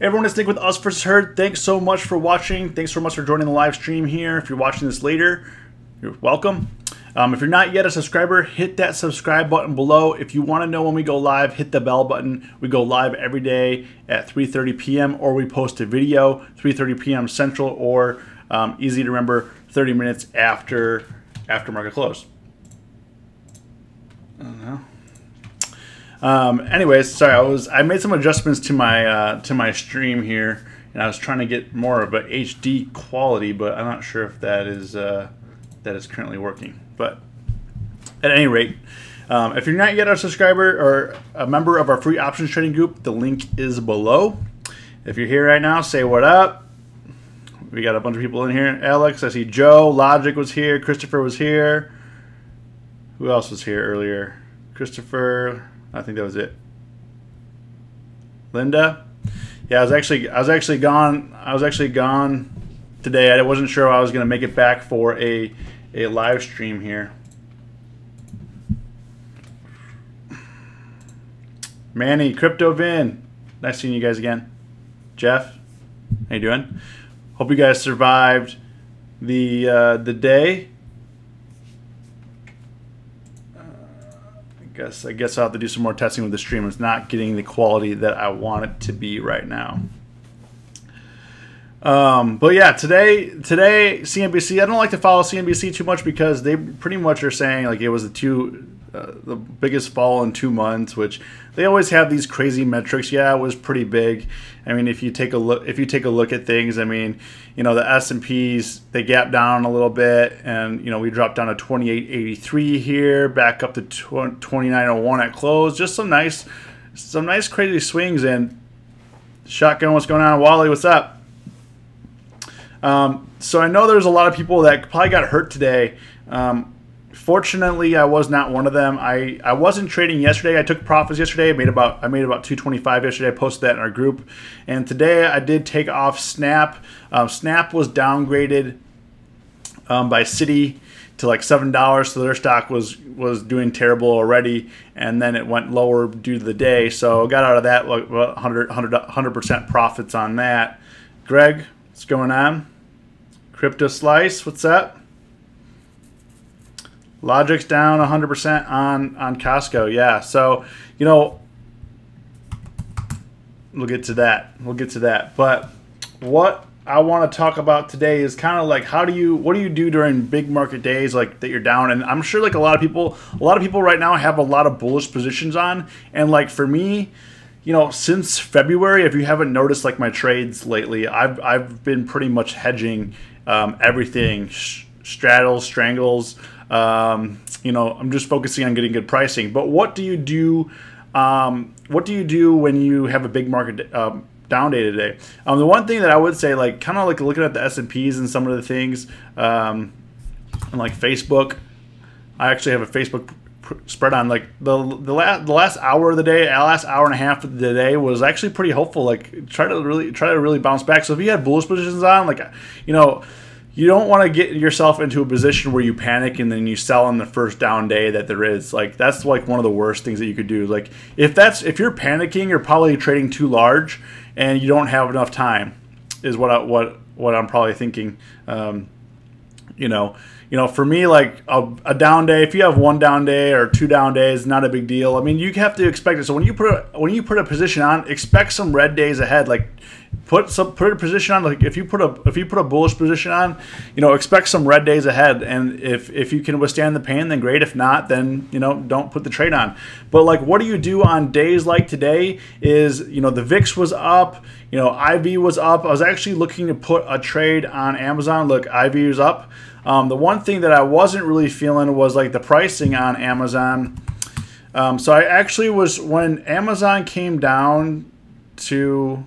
Everyone, it's Nick with Us vs. Herd. Thanks so much for watching. Thanks so much for joining the live stream here. If you're watching this later, you're welcome. If you're not yet a subscriber, hit that subscribe button below. If you want to know when we go live, hit the bell button. We go live every day at 3:30 p.m. or we post a video 3:30 p.m. Central or easy to remember 30 minutes after market close. I don't know. Anyways, sorry, I made some adjustments to my stream here, and I was trying to get more of a HD quality, but I'm not sure if that is currently working. But at any rate, if you're not yet a subscriber or a member of our free options trading group, the link is below. If you're here right now, say what up. We got a bunch of people in here. Alex, I see Joe. Logic was here. Christopher was here. Who else was here earlier? Christopher. I think that was it. Linda, yeah, I was actually gone today. I wasn't sure I was going to make it back for a live stream here. Manny, CryptoVin, nice seeing you guys again. Jeff, how you doing? Hope you guys survived the day. I guess I'll have to do some more testing with the stream. It's not getting the quality that I want it to be right now. But yeah, today CNBC. I don't like to follow CNBC too much because they pretty much are saying like it was the biggest fall in 2 months, which they always have these crazy metrics. Yeah, it was pretty big. I mean, if you take a look at things, I mean, you know, the S&Ps, they gapped down a little bit, and you know, we dropped down to 2883 here, back up to 2901 at close. Just some nice crazy swings. And Shotgun, what's going on? Wally, what's up? So I know there's a lot of people that probably got hurt today. Fortunately, I was not one of them. I wasn't trading yesterday. I took profits yesterday. I made about 225 yesterday. I posted that in our group. And today I did take off Snap. Snap was downgraded by Citi to like $7, so their stock was doing terrible already, and then it went lower due to the day. So I got out of that like 100% profits on that. Greg, what's going on? Crypto Slice, what's up? Logic's down 100% on Costco. Yeah, so you know, we'll get to that. But what I want to talk about today is kind of like what do you do during big market days like that you're down? And I'm sure like a lot of people right now have a lot of bullish positions on. And like for me, you know, since February, if you haven't noticed like my trades lately, I've been pretty much hedging everything, straddles, strangles. You know, I'm just focusing on getting good pricing. But what do you do? What do you do when you have a big market down day today? The one thing that I would say, like, kind of like looking at the S&Ps and some of the things, and like Facebook. I actually have a Facebook spread on. Like the last hour of the day, last hour and a half of the day was actually pretty hopeful. Like try to really bounce back. So if you had bullish positions on, like, you know, you don't want to get yourself into a position where you panic and then you sell on the first down day that there is. Like that's like one of the worst things that you could do. Like if you're panicking, you're probably trading too large and you don't have enough time, is what I'm probably thinking. You know, for me, like a down day, if you have one down day or two down days, not a big deal. I mean, you have to expect it. So when you put a position on, expect some red days ahead. Like put a position on. Like if you put a bullish position on, you know, expect some red days ahead. And if you can withstand the pain, then great. If not, then you know, don't put the trade on. But like, what do you do on days like today? Is, you know, the VIX was up. You know, IV was up. I was actually looking to put a trade on Amazon. Look, IV was up. The one thing that I wasn't really feeling was like the pricing on Amazon. So I actually was, when Amazon came down to,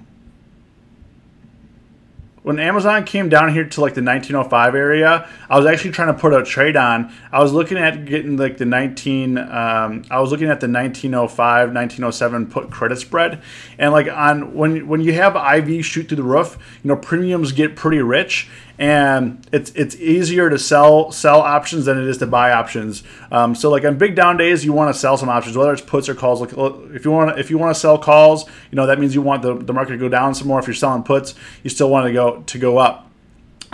when Amazon came down here to like the 1905 area, I was actually trying to put a trade on. I was looking at getting like the 1905, 1907 put credit spread. And like on when you have IV shoot through the roof, you know, premiums get pretty rich. and it's easier to sell options than it is to buy options. So like on big down days, you want to sell some options, whether it's puts or calls. Like if you want to sell calls, that means you want the market to go down some more. If you're selling puts, you still want to go up.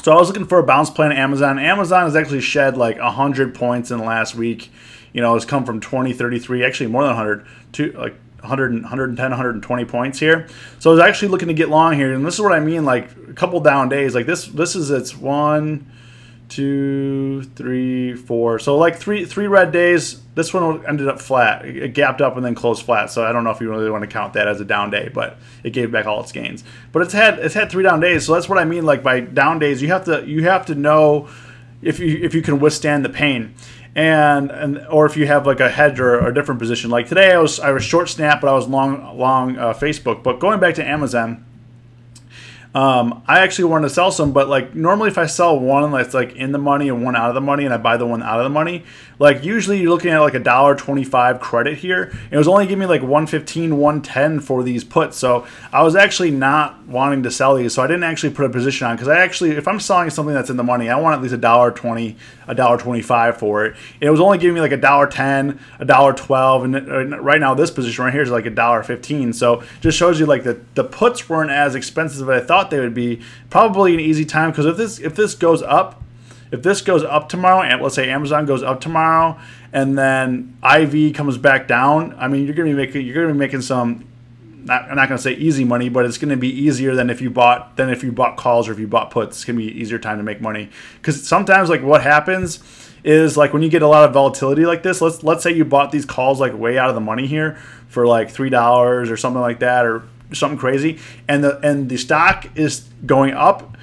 So I was looking for a bounce play on Amazon. Amazon has actually shed like 100 points in the last week. It's come from 20, 33, actually more than 100 to like 100, 110, 120 points here. So I was actually looking to get long here, and this is what I mean, like a couple down days. Like this is its 1, 2, 3, 4. So like three red days. This one ended up flat. It gapped up and then closed flat. So I don't know if you really want to count that as a down day, but it gave back all its gains. But it's had 3 down days. So that's what I mean. Like by down days, you have to know if you can withstand the pain. Or if you have like a hedge or a different position. Like today, I was short Snap, but I was long Facebook. But going back to Amazon, I actually wanted to sell some, but like normally if I sell one that's like in the money and one out of the money, and I buy the one out of the money, like usually you're looking at like $1.25 credit here. It was only giving me like 115, 110 for these puts, so I was actually not wanting to sell these, so I didn't actually put a position on, because I actually, if I'm selling something that's in the money, I want at least $1.20, $1.25 for it. It was only giving me like $1.10, $1.12, and right now this position right here is like $1.15. So just shows you like the puts weren't as expensive as I thought they would be. Probably an easy time, because if this goes up tomorrow, and let's say Amazon goes up tomorrow, and then IV comes back down, I mean you're gonna be making some. I'm not going to say easy money, but it's going to be easier than if you bought calls or if you bought puts. It's going to be an easier time to make money, because sometimes like what happens is like when you get a lot of volatility like this. Let's say you bought these calls like way out of the money here for like $3 or something like that, or something crazy, and the stock is going up,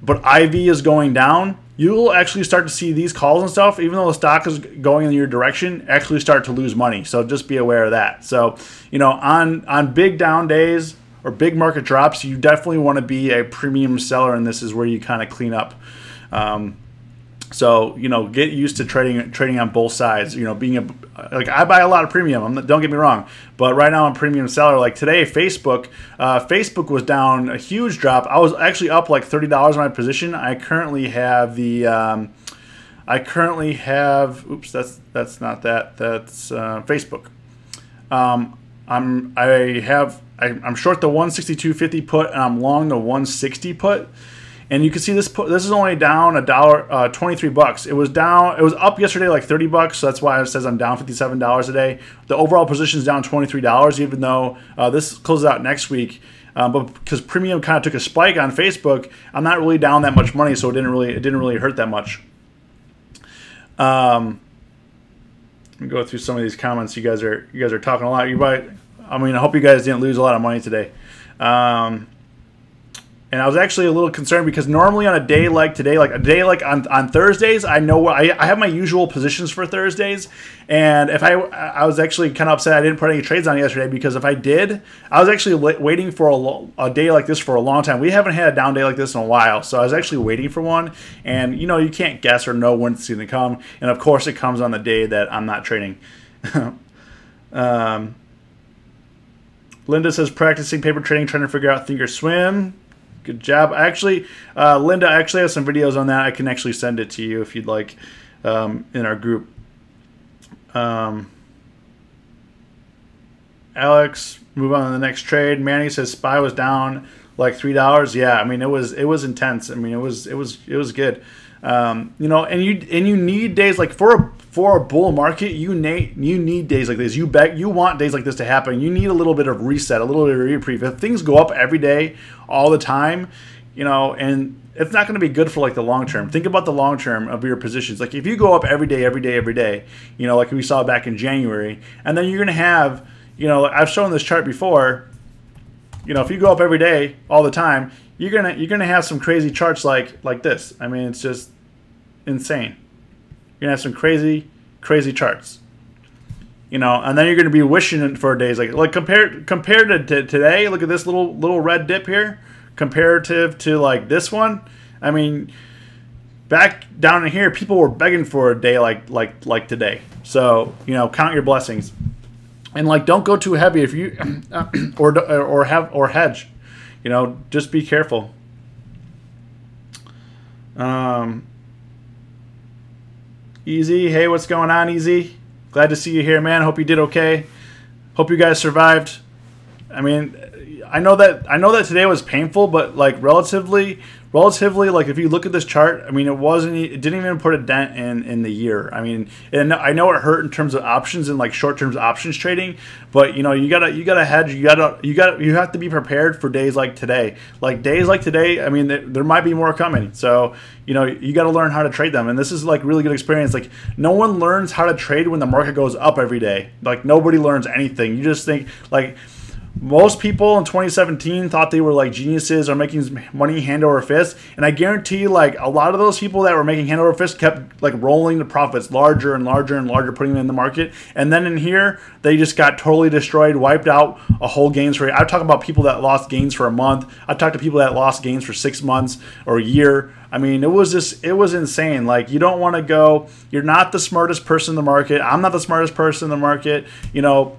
but IV is going down. You will actually start to see these calls and stuff, even though the stock is going in your direction, actually start to lose money. So just be aware of that. So, on big down days or big market drops, you definitely want to be a premium seller, and this is where you kind of clean up. So, get used to trading on both sides. Being I buy a lot of premium. Don't get me wrong, but right now I'm a premium seller. Like today, Facebook was down a huge drop. I was actually up like $30 in my position. I currently have Oops, that's not that. That's Facebook. I'm short the 162.50 put, and I'm long the 160 put. And you can see this is only down $23. It was up yesterday like $30, so that's why it says I'm down $57 a day. The overall position is down $23, even though this closes out next week. But because premium kind of took a spike on Facebook, I'm not really down that much money, so it didn't really hurt that much. Let me go through some of these comments. You guys are talking a lot. I hope you guys didn't lose a lot of money today. And I was actually a little concerned, because normally on a day like today, like a day like on Thursdays, I know I have my usual positions for Thursdays. And if I was actually kind of upset I didn't put any trades on yesterday, because if I did, I was actually waiting for a day like this for a long time. We haven't had a down day like this in a while, so I was actually waiting for one. And you can't guess or know when it's going to come. And of course, it comes on the day that I'm not trading. Linda says practicing paper trading, trying to figure out Thinkorswim. Good job. Actually, Linda actually has some videos on that. I can actually send it to you if you'd like, in our group. Alex, move on to the next trade. Manny says SPY was down like $3. Yeah, I mean it was intense. I mean it was good. And you need days like for a bull market, you need days like this. You want days like this to happen. You need a little bit of reset, a little bit of reprieve. If things go up every day, all the time, and it's not going to be good for like the long term. Think about the long term of your positions. Like if you go up every day, like we saw back in January, and then you're going to have, I've shown this chart before. If you go up every day, all the time, you're gonna have some crazy charts like this. I mean, it's just insane. You're gonna have some crazy charts, and then you're gonna be wishing for days like compared to today. Look at this little red dip here, comparative to like this one. I mean, back down in here, people were begging for a day like today. So count your blessings, and like don't go too heavy if you or hedge. Just be careful. Um, Easy, hey, what's going on, Easy? Glad to see you here, man. Hope you did okay. Hope you guys survived. I mean, I know that today was painful, but like relatively, like if you look at this chart, I mean, it didn't even put a dent in the year. I mean, and I know it hurt in terms of options and like short-term options trading, but you know, you gotta hedge, you have to be prepared for days like today. Like days like today, I mean, there might be more coming. So, you know, you got to learn how to trade them, and this is like really good experience. Like no one learns how to trade when the market goes up every day. Like nobody learns anything. You just think like. Most people in 2017 thought they were like geniuses or making money hand over fist, and I guarantee you, like a lot of those people that were making hand over fist kept like rolling the profits larger and larger and larger, putting them in the market, and then in here they just got totally destroyed, wiped out a whole gains rate. I talk about people that lost gains for a month. I talked to people that lost gains for 6 months or a year. I mean, it was insane. Like you don't want to go. You're not the smartest person in the market. I'm not the smartest person in the market. You know.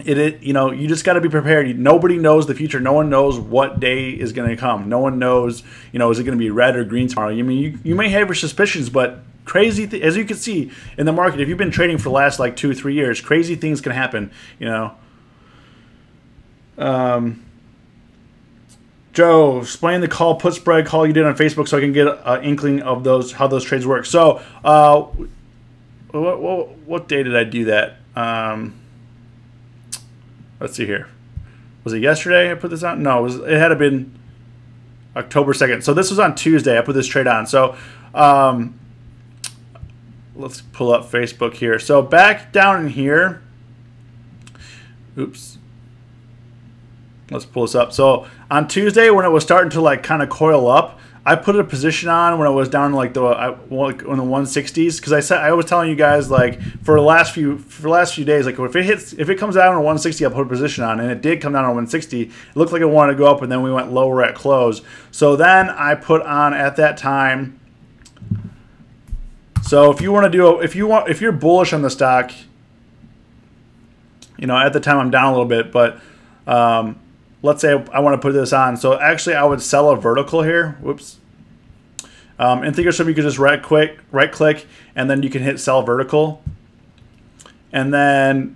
You know, you just got to be prepared. Nobody knows the future. No one knows what day is going to come. No one knows, you know, is it going to be red or green tomorrow? I mean, you may have your suspicions, but crazy, as you can see in the market, if you've been trading for the last like 2 or 3 years, crazy things can happen, you know. Joe, explain the call put spread call you did on Facebook so I can get an inkling of how those trades work. So, what day did I do that? Let's see here. Was it yesterday I put this on? No, it had been October 2nd. So this was on Tuesday. I put this trade on. So let's pull up Facebook here. So back down in here. Oops. Let's pull this up. So on Tuesday when it was starting to like kind of coil up, I put a position on when I was down like on the 160s, because I was telling you guys like for the last few days, like if it comes down to 160, I'll put a position on, and it did come down to 160. It looked like it wanted to go up, and then we went lower at close. So then I put on at that time. So if you want to do if you're bullish on the stock, you know, at the time I'm down a little bit, but let's say I want to put this on. So actually I would sell a vertical here. Whoops. In Thinkorswim you could just right click and then you can hit sell vertical. And then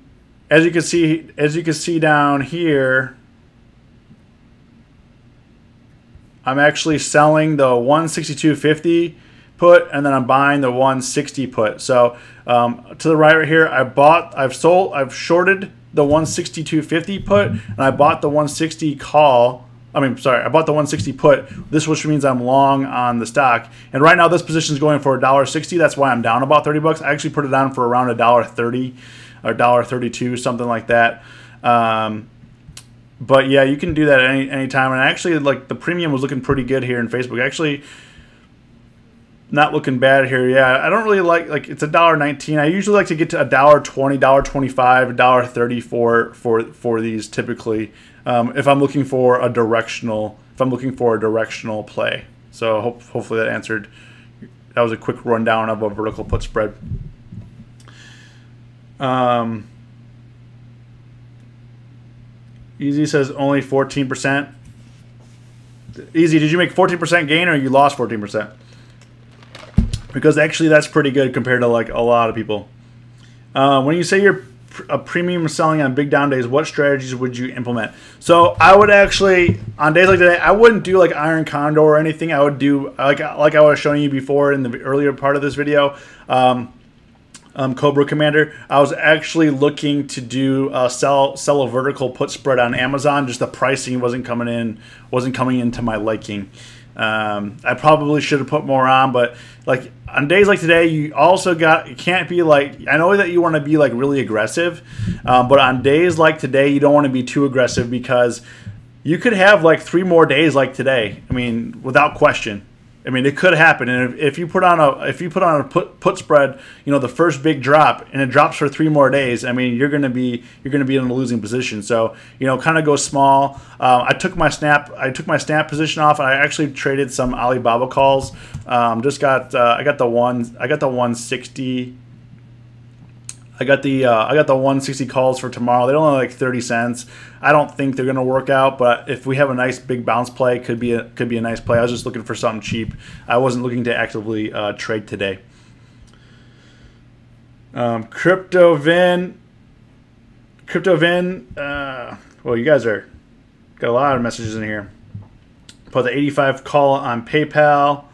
as you can see down here, I'm actually selling the 162.50 put, and then I'm buying the 160 put. So to the right here, I've shorted the 162.50 put, and I bought the 160 call. I bought the 160 put. This which means I'm long on the stock. And right now this position is going for $1.60. That's why I'm down about 30 bucks. I actually put it on for around $1.30 or $1.32, something like that. But yeah, you can do that any time. And actually, like the premium was looking pretty good here in Facebook. Actually, not looking bad here. Yeah, I don't really like it's $1.19. I usually like to get to $1.20, $1.25, $1.30 for these typically. If I'm looking for a directional play. So hopefully that answered. That was a quick rundown of a vertical put spread. Easy says only 14%. Easy, did you make 14% gain or you lost 14%? Because actually that's pretty good compared to like a lot of people. When you say you're a premium selling on big down days, what strategies would you implement? So I would actually, on days like today, I wouldn't do like Iron Condor or anything. I would do like I was showing you before in the earlier part of this video, Cobra Commander. I was actually looking to do sell a vertical put spread on Amazon. Just the pricing wasn't coming into my liking. I probably should have put more on, but like on days like today, you can't be like, I know that you want to be like really aggressive, but on days like today, you don't want to be too aggressive because you could have like 3 more days like today. I mean, without question. I mean, it could happen, and if you put on a put spread, you know, the first big drop, and it drops for 3 more days, I mean, you're gonna be in a losing position. So, you know, kind of go small. I took my snap position off, and I actually traded some Alibaba calls. I got the 160. I got the 160 calls for tomorrow. They're only like 30 cents. I don't think they're going to work out, but if we have a nice big bounce play, could be a nice play. I was just looking for something cheap. I wasn't looking to actively trade today. CryptoVin. Well, you guys got a lot of messages in here. Put the 85 call on PayPal.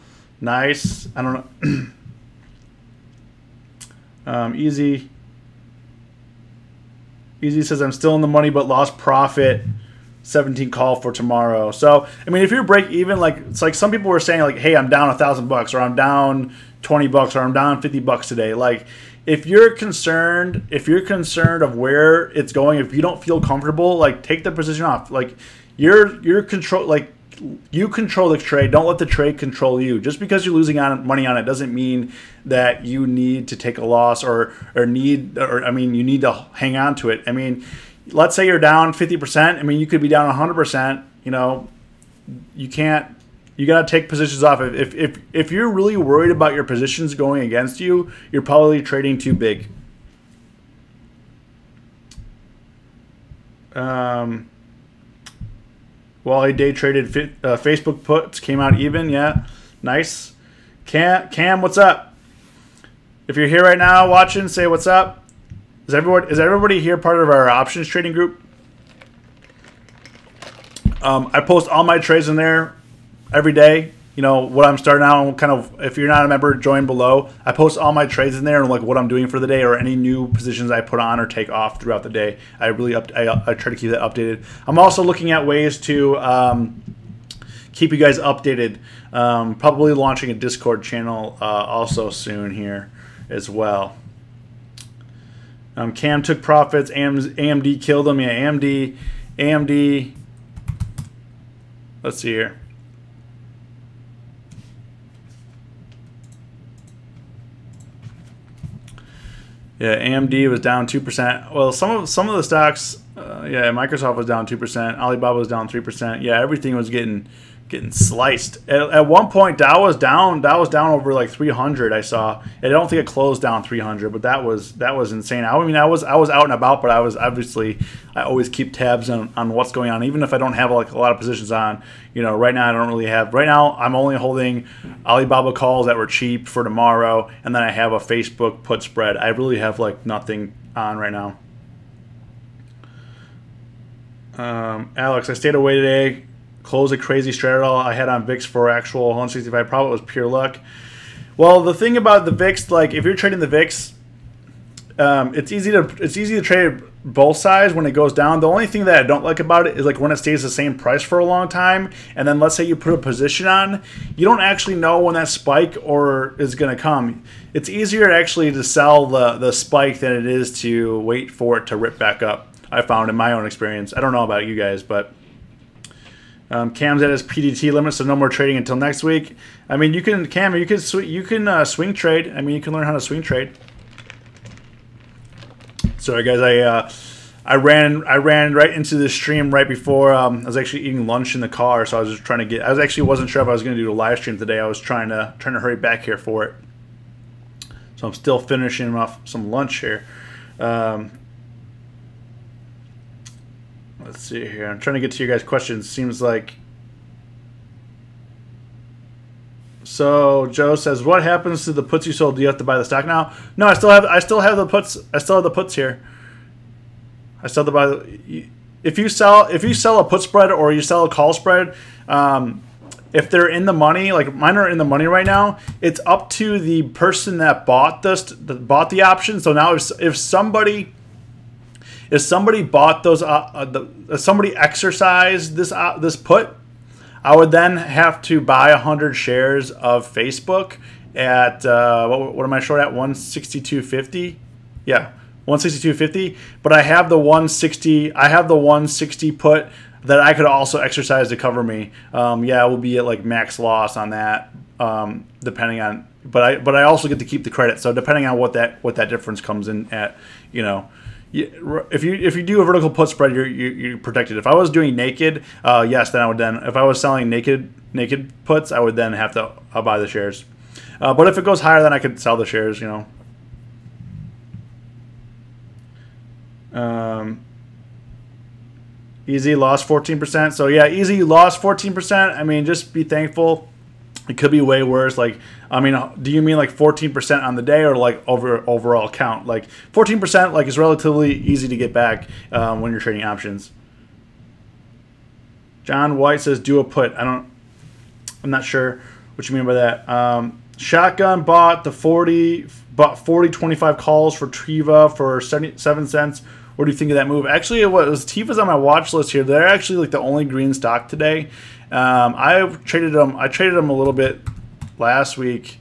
Nice. I don't know. Easy says I'm still in the money but lost profit. 17 call for tomorrow. So I mean, if you're break even, like it's like some people were saying, like, hey, I'm down $1,000 or I'm down $20 or I'm down $50 today. Like, if you're concerned of where it's going, if you don't feel comfortable, like, take the position off. Like, you're control, like, you control the trade. Don't let the trade control you. Just because you're losing money on it doesn't mean that you need to take a loss or you need to hang on to it. I mean, let's say you're down 50%. I mean, you could be down 100%. You know, you can't. You got to take positions off. If you're really worried about your positions going against you, you're probably trading too big. Wally day traded Facebook puts, came out even. Yeah, nice. Cam, what's up? If you're here right now watching, say what's up. Is everybody here part of our options trading group? I post all my trades in there every day. You know what I'm starting out and kind of, if you're not a member, join below. I post all my trades in there and like what I'm doing for the day or any new positions I put on or take off throughout the day. I try to keep that updated. I'm also looking at ways to keep you guys updated. Probably launching a Discord channel also soon here as well. Cam took profits. AMD killed them. Yeah, AMD. Let's see here. Yeah, AMD was down 2%. Well, some of the stocks, yeah, Microsoft was down 2%. Alibaba was down 3%. Yeah, everything was getting sliced. At one point, Dow was down over like 300. I saw. I don't think it closed down 300, but that was insane. I mean, I was out and about, but I always keep tabs on what's going on, even if I don't have like a lot of positions on. You know, right now I don't really have. Right now I'm only holding Alibaba calls that were cheap for tomorrow, and then I have a Facebook put spread. I really have like nothing on right now. Alex, I stayed away today. Close a crazy straddle I had on VIX for actual 165 profit was pure luck. Well, the thing about the VIX, like if you're trading the VIX, it's easy to trade both sides when it goes down. The only thing that I don't like about it is like when it stays the same price for a long time, and then let's say you put a position on, you don't actually know when that spike is going to come. It's easier actually to sell the spike than it is to wait for it to rip back up. I found in my own experience. I don't know about you guys, but. Cam's at his PDT limit, so no more trading until next week. I mean, you can swing trade. I mean, you can learn how to swing trade. Sorry, guys, I ran right into the stream right before I was actually eating lunch in the car, so I was just trying to get. I actually wasn't sure if I was going to do a live stream today. I was trying to hurry back here for it. So I'm still finishing off some lunch here. Let's see here. I'm trying to get to your guys' questions. Seems like. So Joe says, "What happens to the puts you sold? Do you have to buy the stock now?" No, I still have the puts. I still have the puts here. I still have to buy the. If you sell a put spread or you sell a call spread, if they're in the money, like mine are in the money right now, it's up to the person that bought the option. So now if somebody bought those, somebody exercised this put, I would then have to buy 100 shares of Facebook at what am I short at? 162.50. Yeah, 162.50. But I have the 160. I have the 160 put that I could also exercise to cover me. Yeah, it will be at like max loss on that, depending on. But I also get to keep the credit. So depending on what that difference comes in at, you know. If you do a vertical put spread, you're protected. If I was doing naked, yes, then I would then. If I was selling naked puts, I would then have to buy the shares. But if it goes higher, then I could sell the shares. You know. Um, Easy lost 14%. So yeah, Easy lost 14%. I mean, just be thankful. It could be way worse. Like, I mean, do you mean like 14% on the day or like overall count? Like 14% like is relatively easy to get back when you're trading options. John White says do a put. I'm not sure what you mean by that. Shotgun bought 40 25 calls for Triva for 77 cents. What do you think of that move? Actually, it was Tifa's on my watch list here. They're actually like the only green stock today. I traded them a little bit last week.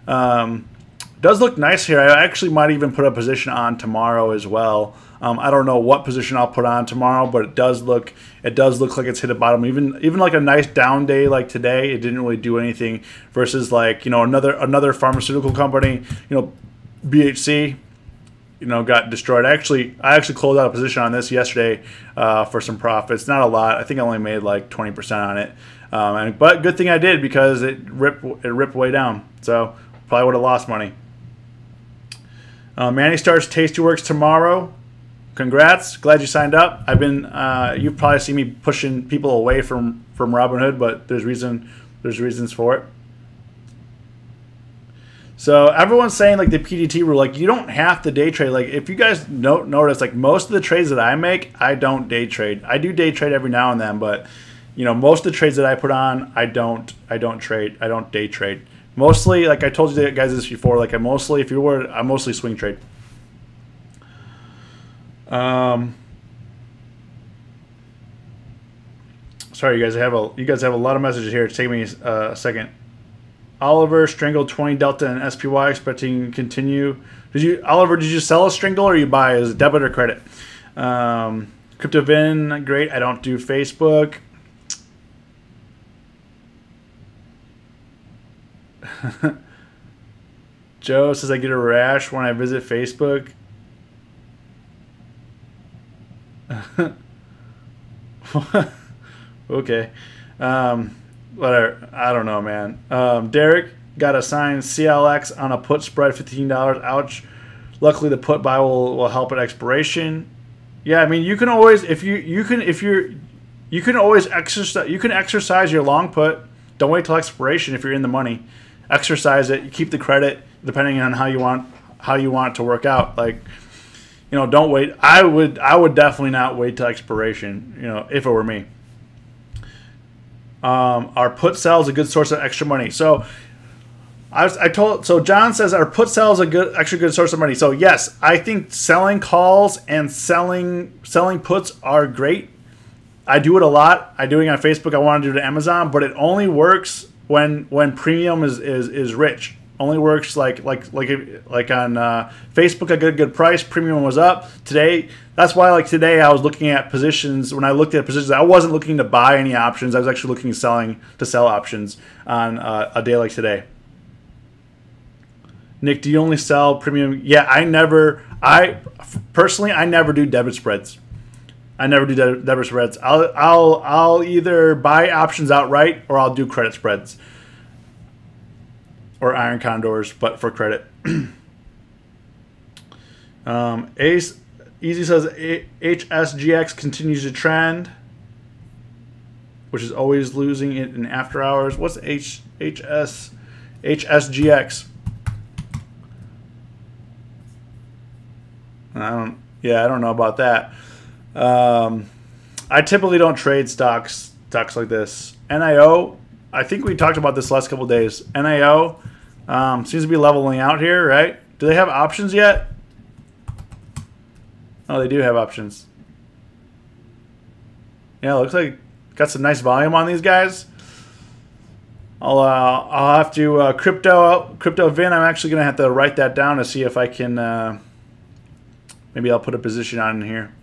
Does look nice here. I actually might even put a position on tomorrow as well. I don't know what position I'll put on tomorrow, but it does look like it's hit a bottom. Even like a nice down day like today, it didn't really do anything. Versus like another pharmaceutical company, BHC. Got destroyed. I actually closed out a position on this yesterday for some profits. Not a lot. I think I only made like 20% on it. But good thing I did because it ripped way down. So probably would have lost money. Manny starts Tastyworks tomorrow. Congrats. Glad you signed up. You've probably seen me pushing people away from Robinhood, but there's reasons for it. So everyone's saying like the PDT rule, like you don't have to day trade. Like if you guys notice, like most of the trades that I make, I don't day trade. I do day trade every now and then, but most of the trades that I put on, I don't trade. I don't day trade. Mostly, like I told you guys this before, like I mostly swing trade. Sorry, you guys have a lot of messages here. It's taking me a second. Oliver strangled 20 Delta and SPY, expecting to continue. Oliver, did you sell a strangle or you buy as debit or credit? CryptoVin, great. I don't do Facebook. Joe says I get a rash when I visit Facebook. Okay. Whatever. I don't know, man. Derek got assigned CLX on a put spread, $15. Ouch. Luckily, the put buy will help at expiration. Yeah, I mean, you can always you can always exercise your long put. Don't wait till expiration if you're in the money. Exercise it. You keep the credit depending on how you want it to work out. Like, don't wait. I would definitely not wait till expiration. If it were me. Our put sell is a good source of extra money. So John says our put sell is a extra good source of money. So yes, I think selling calls and selling puts are great. I do it a lot. I do it on Facebook. I want to do it at Amazon, but it only works when premium is rich. Only works like on Facebook. I get a good price. Premium was up today. That's why today I was looking at positions. When I looked at positions, I wasn't looking to buy any options. I was actually looking to sell options on a day like today. Nick, do you only sell premium? Yeah, I personally never do debit spreads. I never do debit spreads. I'll either buy options outright or I'll do credit spreads. Or iron condors, but for credit. Ace Easy says HSGX continues to trend, which is always losing it in after hours. What's HSGX? I don't know about that. I typically don't trade stocks like this. NIO, I think we talked about this last couple of days. NIO seems to be leveling out here, right? Do they have options yet? Oh, they do have options. Yeah, looks like got some nice volume on these guys. I'll have to CryptoVin. I'm actually gonna have to write that down to see if I can. Maybe I'll put a position on in here.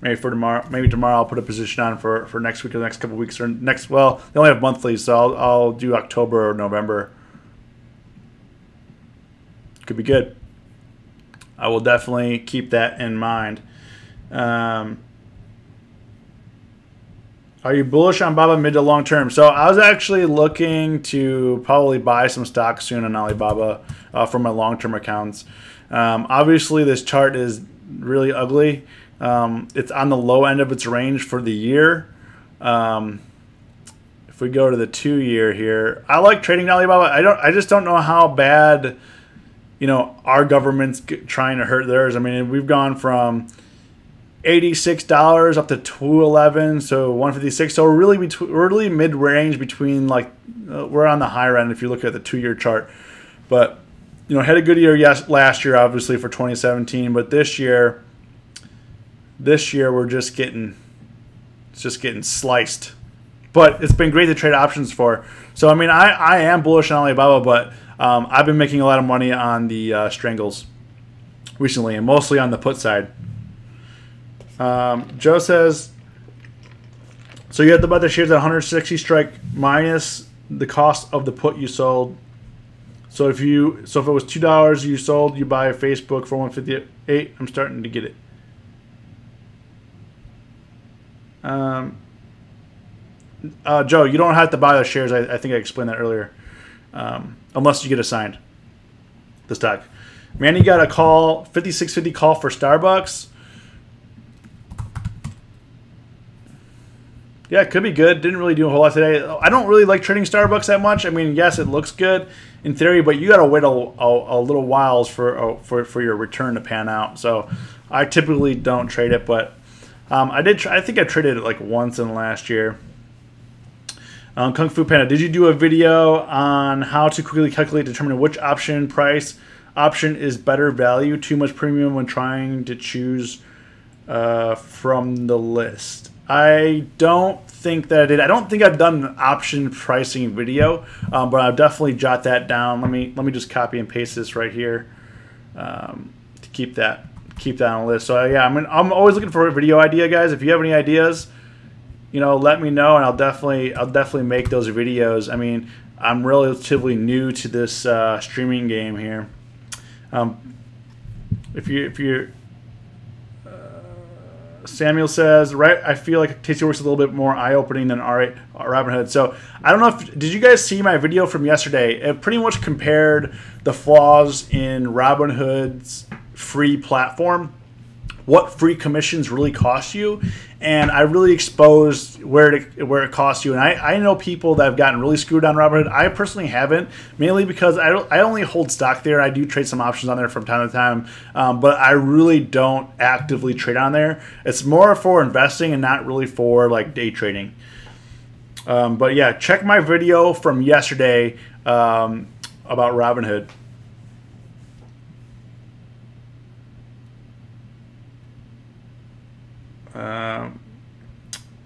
Maybe for tomorrow. Maybe tomorrow I'll put a position on for next week or the next couple of weeks or next. Well, they only have monthlies, so I'll do October or November. Could be good. I will definitely keep that in mind. Are you bullish on Baba mid to long term? So I was actually looking to probably buy some stock soon on Alibaba for my long term accounts. Obviously, this chart is really ugly. It's on the low end of its range for the year. If we go to the 2-year here, I like trading Alibaba. I just don't know how bad, our government's trying to hurt theirs. I mean, we've gone from $86 up to $211, so $156. So we're really mid range between we're on the higher end if you look at the 2-year chart. But had a good year last year, obviously, for 2017, but this year we're just getting sliced. But it's been great to trade options for. So I mean, I am bullish on Alibaba, but I've been making a lot of money on the strangles recently, and mostly on the put side. Joe says, so you have to buy the shares at 160 strike minus the cost of the put you sold. So if it was $2 you sold, you buy Facebook for 158. I'm starting to get it. Joe, you don't have to buy the shares. I think I explained that earlier, unless you get assigned the stock. Manny got a call, 5650 call for Starbucks. Yeah, it could be good. Didn't really do a whole lot today. I don't really like trading Starbucks that much. I mean, yes, it looks good in theory, but you got to wait a little whiles for your return to pan out. So I typically don't trade it, but I think I traded it like once in last year. Kung Fu Panda, did you do a video on how to quickly calculate, determine which option is better value, too much premium when trying to choose from the list? I don't think that I did. I don't think I've done an option pricing video, but I'll definitely jot that down. Let me just copy and paste this right here to keep that on the list. So yeah, I'm always looking for a video idea, guys. If you have any ideas, let me know, and I'll definitely make those videos. I mean, I'm relatively new to this streaming game here. If you're Samuel says, right, I feel like Tasty Works is a little bit more eye-opening than Robinhood. So I don't know did you guys see my video from yesterday? It pretty much compared the flaws in Robinhood's free platform, what free commissions really cost you, and I really exposed where it costs you. And I know people that have gotten really screwed on Robinhood. I personally haven't, mainly because I only hold stock there. I do trade some options on there from time to time, but I really don't actively trade on there. It's more for investing and not really for like day trading. But yeah, check my video from yesterday about Robinhood.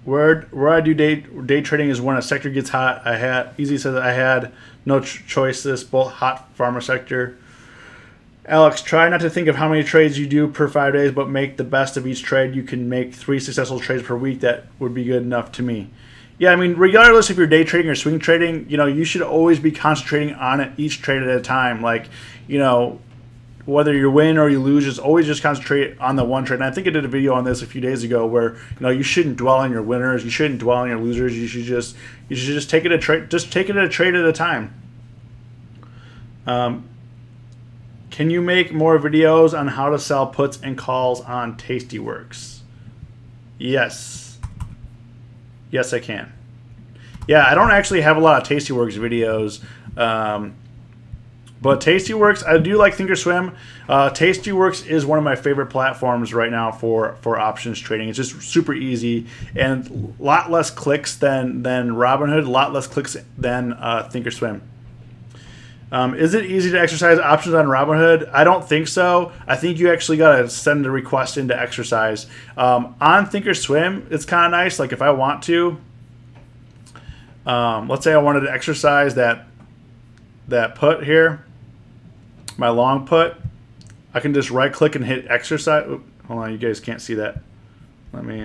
Where I do day trading is when a sector gets hot. Easy says I had no choice. This both hot farmer sector. Alex, try not to think of how many trades you do per 5 days, but make the best of each trade. You can make 3 successful trades per week. That would be good enough to me. Yeah, I mean, regardless if you're day trading or swing trading, you should always be concentrating on it each trade at a time. Like, whether you win or you lose, just always just concentrate on the one trade. And I think I did a video on this a few days ago where you shouldn't dwell on your winners, you shouldn't dwell on your losers. You should just take it a trade, a trade at a time. Can you make more videos on how to sell puts and calls on Tastyworks? Yes, I can. Yeah, I don't actually have a lot of Tastyworks videos. But Tastyworks, I do like Thinkorswim. Tastyworks is one of my favorite platforms right now for options trading. It's just super easy and a lot less clicks than Robinhood, a lot less clicks than Thinkorswim. Is it easy to exercise options on Robinhood? I don't think so. I think you actually got to send a request in to exercise. On Thinkorswim, it's kind of nice. Like if I want to, let's say I wanted to exercise that put here, my long put, I can just right click and hit exercise. Oop, hold on, you guys can't see that. Let me,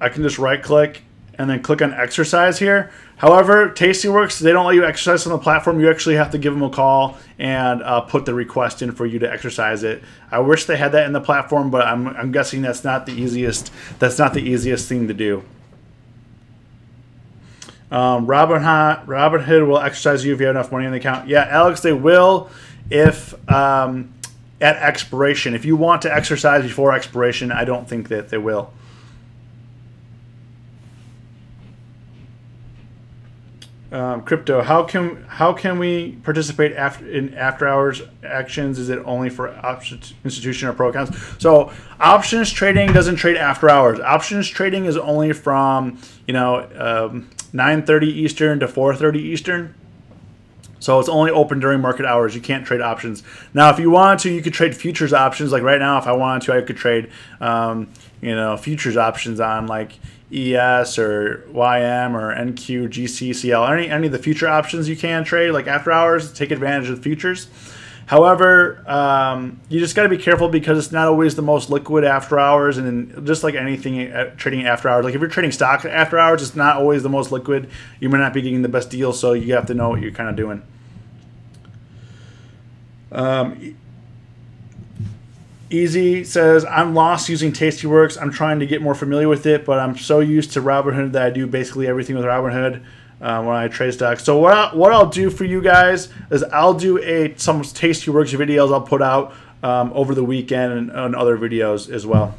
I can just right click and then click on exercise here. However, Tastyworks, they don't let you exercise on the platform. You actually have to give them a call and put the request in for you to exercise it. I wish they had that in the platform, but I'm guessing that's not the easiest. That's not the easiest thing to do. Robinhood will exercise you if you have enough money in the account. Yeah, Alex, they will if at expiration. If you want to exercise before expiration, I don't think that they will. Crypto, how can we participate in after hours actions? Is it only for institution or pro accounts? So options trading doesn't trade after hours. Options trading is only from 9:30 Eastern to 4:30 Eastern. So it's only open during market hours. You can't trade options. Now, if you wanted to, you could trade futures options. Like right now, if I wanted to, I could trade futures options on like ES or YM or NQ, GC, CL, any of the future options you can trade like after hours, take advantage of the futures. However, you just got to be careful because it's not always the most liquid after hours, and just like anything trading after hours, like if you're trading stock after hours, it's not always the most liquid. You might not be getting the best deal, so you have to know what you're kind of doing. Easy says, I'm lost using Tastyworks. I'm trying to get more familiar with it, but I'm so used to Robinhood that I do basically everything with Robinhood when I trade stocks. So what I'll do for you guys is I'll do some Tastyworks videos I'll put out over the weekend and other videos as well.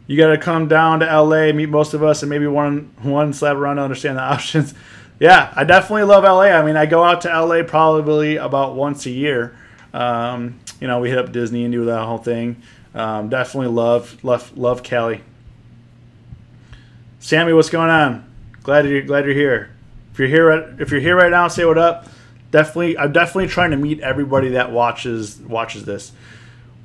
You got to come down to LA, meet most of us, and maybe one slap around to understand the options. Yeah, I definitely love LA. I mean, I go out to LA probably about once a year. We hit up Disney and do that whole thing. Definitely love Cali. Sammy, what's going on? Glad you're here. If you're here right now, say what up. I'm definitely trying to meet everybody that watches this.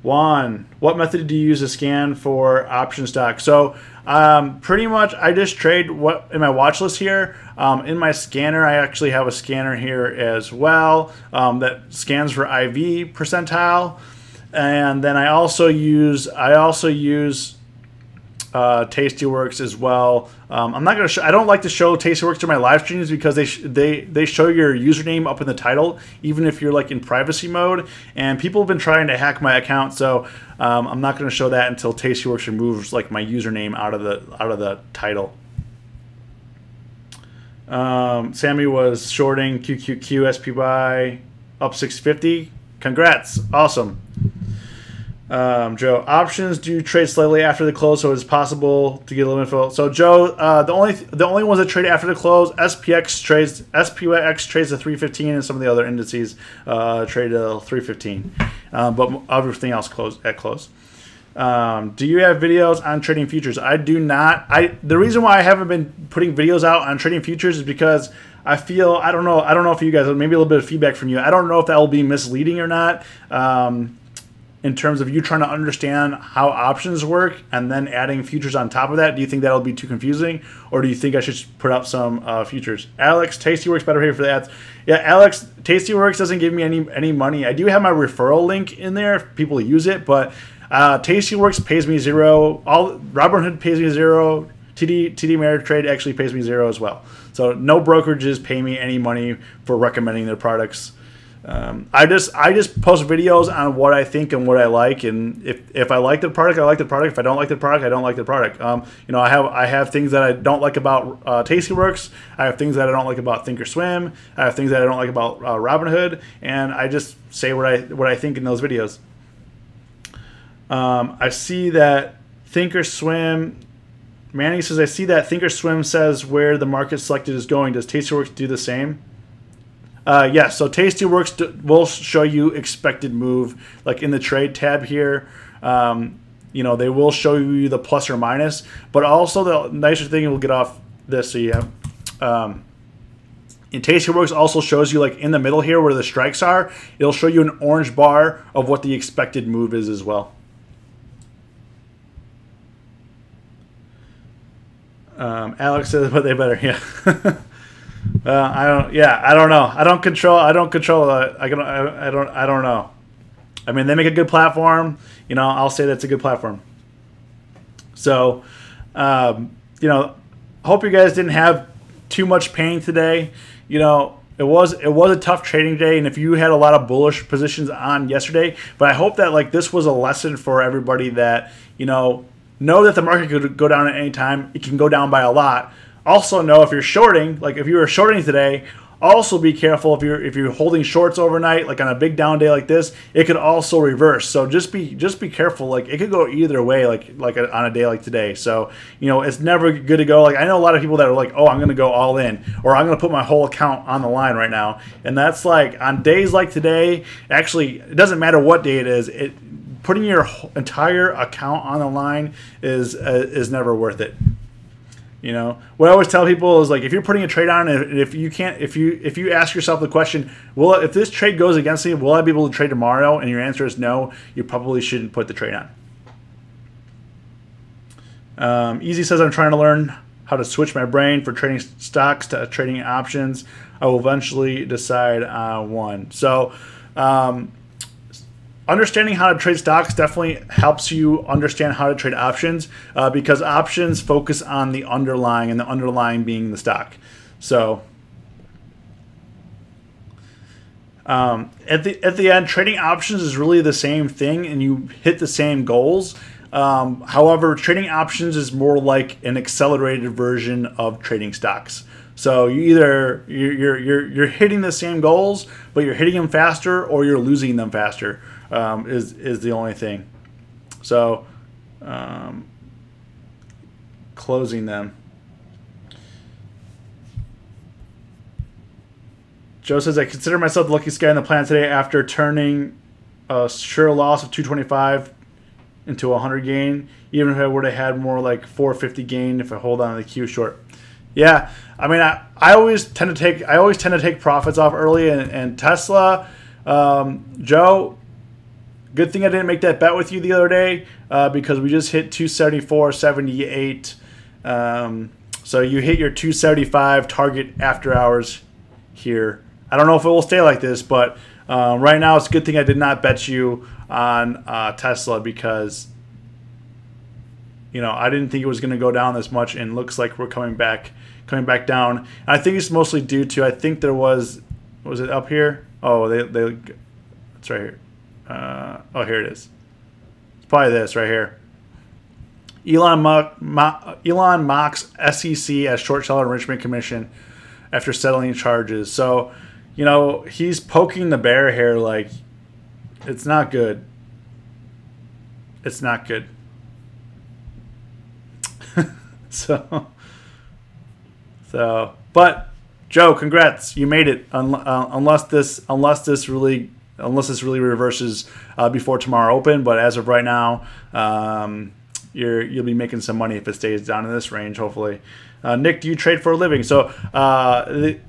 Juan, what method do you use to scan for option stock? So pretty much I just trade what in my watch list here. In my scanner, I actually have a scanner here as well that scans for IV percentile, and then I also use Tastyworks as well. I'm not gonna. I don't like to show Tastyworks to my live streams because they show your username up in the title, even if you're like in privacy mode. And people have been trying to hack my account, so I'm not gonna show that until Tastyworks removes like my username out of the title. Sammy was shorting QQQ SPY up 650. Congrats, awesome. Joe, options do trade slightly after the close, so it's possible to get a little info. So Joe, the only ones that trade after the close, SPX trades to 315, and some of the other indices trade to 315. But everything else at close. Do you have videos on trading futures? I do not. The reason why I haven't been putting videos out on trading futures is because I feel I don't know if you guys, maybe a little bit of feedback from you. I don't know if that will be misleading or not. In terms of you trying to understand how options work and then adding futures on top of that, do you think that'll be too confusing, or do you think I should put out some futures? Alex, Tastyworks better pay for the ads. Yeah, Alex, Tastyworks doesn't give me any money. I do have my referral link in there if people use it, but Tastyworks pays me $0. Robinhood pays me $0. TD Ameritrade actually pays me $0 as well. So no brokerages pay me any money for recommending their products. I just post videos on what I think and what I like, and if I like the product, I like the product. If I don't like the product, I don't like the product. I have things that I don't like about Tastyworks. I have things that I don't like about Thinkorswim. I have things that I don't like about Robinhood, and I just say what I think in those videos. I see that Thinkorswim. Manny says, I see that Thinkorswim says where the market selected is going. Does Tastyworks do the same? Yes, so Tastyworks will show you expected move, like in the trade tab here. They will show you the plus or minus, but also the nicer thing, we'll get off this. So yeah, and Tastyworks also shows you like in the middle here where the strikes are. It'll show you an orange bar of what the expected move is as well. Alex says, but they better, yeah. I don't know. I don't control. I don't know. I mean, they make a good platform. I'll say that's a good platform. So, hope you guys didn't have too much pain today. It was a tough trading day, and if you had a lot of bullish positions on yesterday, but I hope that like this was a lesson for everybody that know that the market could go down at any time. It can go down by a lot. Also know if you're shorting, like if you were shorting today, Also, be careful if you're holding shorts overnight, like on a big down day like this, it could also reverse. So just be careful. Like it could go either way, on a day like today. So it's never good to go. Like I know a lot of people that are like, oh, I'm going to go all in, or I'm going to put my whole account on the line right now. And that's like on days like today. Actually, it doesn't matter what day it is. Putting your entire account on the line is never worth it. What I always tell people is like, if you're putting a trade on, and if you ask yourself the question, if this trade goes against me, will I be able to trade tomorrow? And your answer is no, you probably shouldn't put the trade on. Easy says, I'm trying to learn how to switch my brain for trading stocks to trading options. I will eventually decide on one. So, understanding how to trade stocks definitely helps you understand how to trade options, because options focus on the underlying, and the underlying being the stock. So at the end, trading options is really the same thing, and you hit the same goals. However, trading options is more like an accelerated version of trading stocks. So you're hitting the same goals, but you're hitting them faster, or you're losing them faster. Is the only thing. So closing them. Joe says, I consider myself the luckiest guy on the planet today after turning a sure loss of 225 into 100 gain, even if I would have had more like 450 gain if I hold on to the Q short. Yeah, I mean, I always tend to take profits off early, and Tesla, Joe, good thing I didn't make that bet with you the other day, because we just hit 274.78. So you hit your 275 target after hours here. I don't know if it will stay like this, but right now it's a good thing I did not bet you on Tesla, because I didn't think it was going to go down this much, and looks like we're coming back down. And I think it's mostly due to, I think there was it up here? Oh, it's right here. Here it is. It's probably this right here. Elon mocks SEC as short seller enrichment commission after settling charges. So, he's poking the bear here. Like, it's not good. It's not good. But Joe, congrats, you made it. Unless this really reverses before tomorrow open, but as of right now, you'll be making some money if it stays down in this range, hopefully. Nick, do you trade for a living? So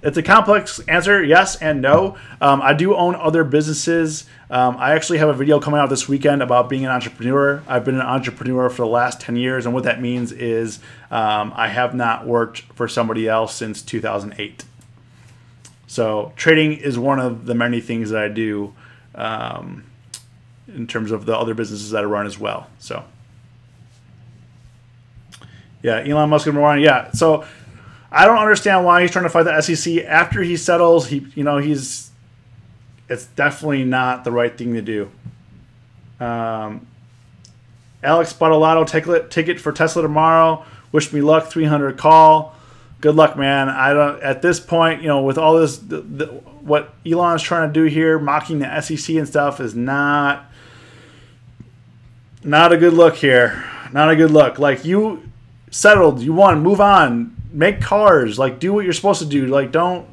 it's a complex answer, yes and no. I do own other businesses. I actually have a video coming out this weekend about being an entrepreneur. I've been an entrepreneur for the last 10 years, and what that means is I have not worked for somebody else since 2008. So trading is one of the many things that I do in terms of the other businesses that I run as well. So yeah, Elon Musk and Warren. Yeah, so I don't understand why he's trying to fight the SEC after he settles. It's definitely not the right thing to do. Alex bought a lotto ticket for Tesla tomorrow. Wish me luck. 300 call. Good luck, man. I don't. At this point, with all this, what Elon's trying to do here, mocking the SEC and stuff, is not a good look here. Not a good look. Like, you settled, you won, move on, make cars, like, do what you're supposed to do. Like, don't.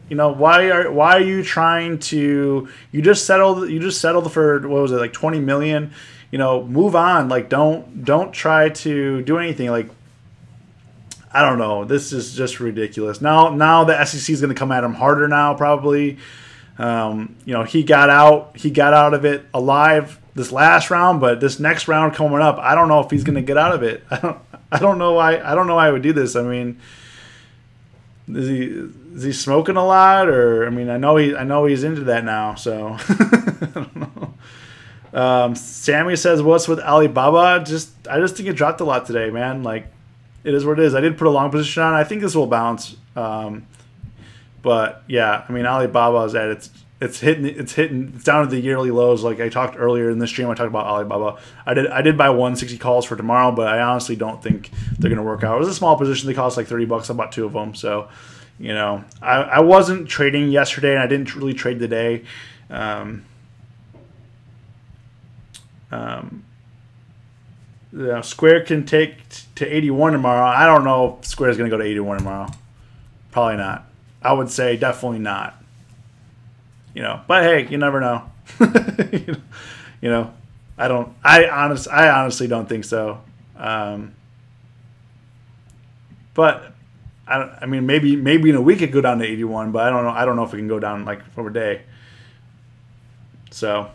Why are you trying to? You just settled for, what was it, like 20 million? Move on. Like, don't try to do anything. Like, I don't know. This is just ridiculous. Now the SEC is going to come at him harder now, probably. He got out of it alive this last round, but this next round coming up, I don't know if he's going to get out of it. I don't know why I would do this. I mean, is he smoking a lot, or I know he's into that now, so I don't know. Sammy says, "What's with Alibaba?" I just think it dropped a lot today, man. Like, it is what it is. I did put a long position on. I think this will bounce. But yeah, Alibaba is at it's down to the yearly lows. Like I talked earlier in this stream, I talked about Alibaba. I did buy 160 calls for tomorrow, but I honestly don't think they're going to work out. It was a small position. They cost like $30. I bought two of them. So, You know, I wasn't trading yesterday, and I didn't really trade today. You know, Square can take to 81 tomorrow. I don't know if Square is going to go to 81 tomorrow. Probably not. I would say definitely not. You know, but hey, you never know. You know, I honestly don't think so. But I mean, maybe in a week it could go down to 81, but I don't know. I don't know if it can go down like for a day. So,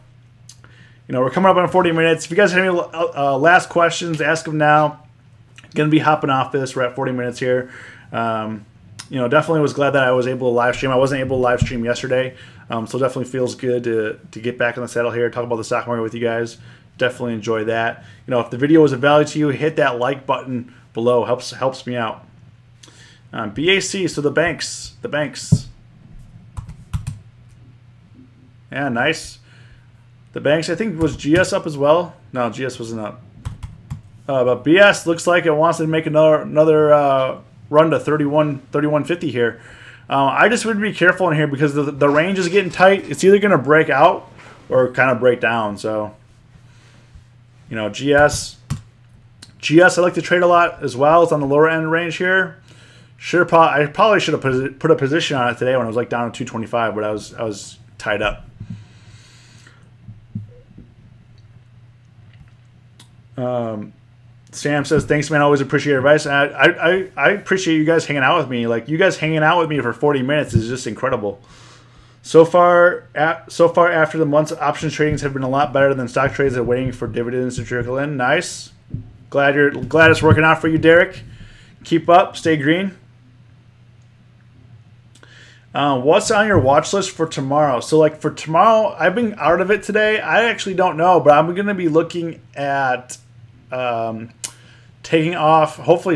you know, we're coming up on 40 minutes. If you guys have any last questions, ask them now. Going to be hopping off this. We're at 40 minutes here. You know, definitely was glad that I was able to live stream. I wasn't able to live stream yesterday, so definitely feels good to get back in the saddle here, talk about the stock market with you guys. Definitely enjoy that. You know, if the video was of value to you, hit that like button below. Helps me out. BAC, so the banks. Yeah, nice. The banks, I think, was GS up as well. No, GS wasn't up. But BS looks like it wants to make another run to 31.50 here. I just would be careful in here because the range is getting tight. It's either going to break out or kind of break down. So, you know, GS I like to trade a lot as well. It's on the lower end range here. I probably should have put a position on it today when I was like down to 225, but I was tied up. Sam says, thanks, man. Always appreciate your advice. And I appreciate you guys hanging out with me. Like, you guys hanging out with me for 40 minutes is just incredible. So far after the month's options tradings have been a lot better than stock trades and waiting for dividends to trickle in. Nice. Glad it's working out for you, Derek. Keep up. Stay green. What's on your watch list for tomorrow? So, like, for tomorrow, I've been out of it today. I actually don't know, but I'm going to be looking at hopefully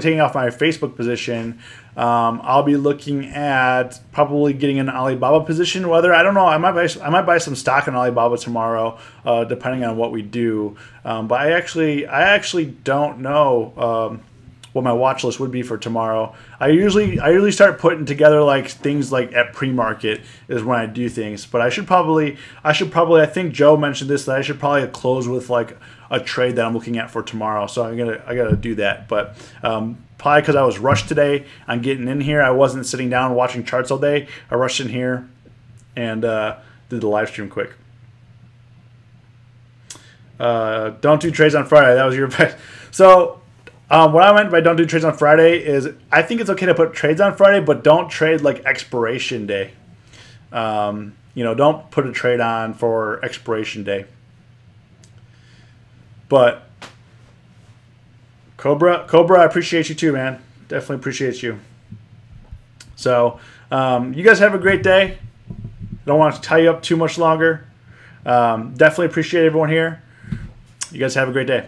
taking off my Facebook position. I'll be looking at probably getting an Alibaba position. Whether, I don't know, I might buy some stock in Alibaba tomorrow, depending on what we do. But I actually don't know what my watch list would be for tomorrow. I usually start putting together like things like at pre-market is when I do things. But I should probably I think Joe mentioned this, that I should probably close with like a trade that I'm looking at for tomorrow. So I gotta do that. But probably because I was rushed today on getting in here, I wasn't sitting down watching charts all day. I rushed in here and did the live stream quick. Don't do trades on Friday. That was your advice. So. What I meant by don't do trades on Friday is I think it's okay to put trades on Friday, but don't trade like expiration day. You know, don't put a trade on for expiration day. But Cobra, I appreciate you too, man. Definitely appreciate you. So you guys have a great day. Don't want to tie you up too much longer. Definitely appreciate everyone here. You guys have a great day.